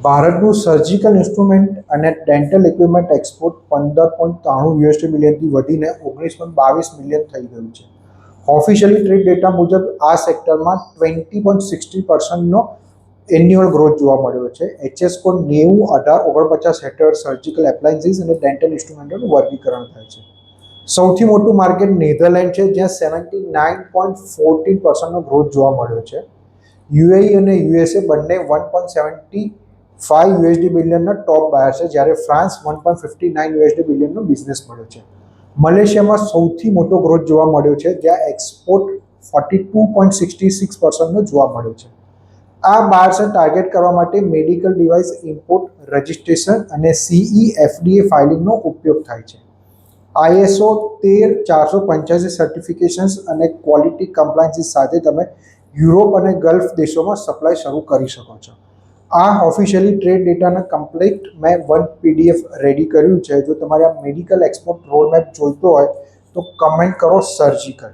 ભારતનું surgical instrument અને dental equipment export 15.93 USD મિલિયનથી વધીને 19.22 મિલિયન થઈ ગયું છે. ઓફિશિયલી ટ્રેડ ડેટા મુજબ આ સેક્ટરમાં 20.60%નો એન્યુઅલ ગ્રોથ જોવા મળ્યો છે. એચએસ કોડ 90, 18, 49 હેઠળ સર્જિકલ એપ્લાયન્સીસ અને ડેન્ટલ ઇન્સ્ટ્રુમેન્ટોનું વર્ગીકરણ થાય છે. સૌથી મોટું માર્કેટ નેધરલેન્ડ છે, જ્યાં 79.14%નો ગ્રોથ જોવા મળ્યો છે. યુએઈ અને યુએસએ બંને 1.75 યુએસડી બિલિયનના ટોપ બાયર છે, જ્યારે ફ્રાન્સ 1.59 યુએસડી બિલિયનનો બિઝનેસ મળ્યો છે. મલેશિયામાં સૌથી મોટો ગ્રોથ જોવા મળ્યો છે, જ્યાં એક્સપોર્ટ 42.66%નો જોવા મળ્યો છે. આ બાયર્સને ટાર્ગેટ કરવા માટે મેડિકલ ડિવાઇસ ઇમ્પોર્ટ રજિસ્ટ્રેશન અને CE/FDA ફાઇલિંગનો ઉપયોગ થાય છે. ISO 13485 સર્ટિફિકેશન્સ અને ક્વોલિટી કમ્પ્લાયન્સીસ સાથે તમે યુરોપ અને ગલ્ફ દેશોમાં સપ્લાય શરૂ કરી શકો છો. આ ઓફિશિયલી ટ્રેડ ડેટાના કમ્પ્લીટ મેં વન PDF રેડી કર્યું છે. જો તમારે આ મેડિકલ એક્સપોર્ટ રોડમેપ જોઈતો હોય તો કમેન્ટ કરો સર્જિકલ.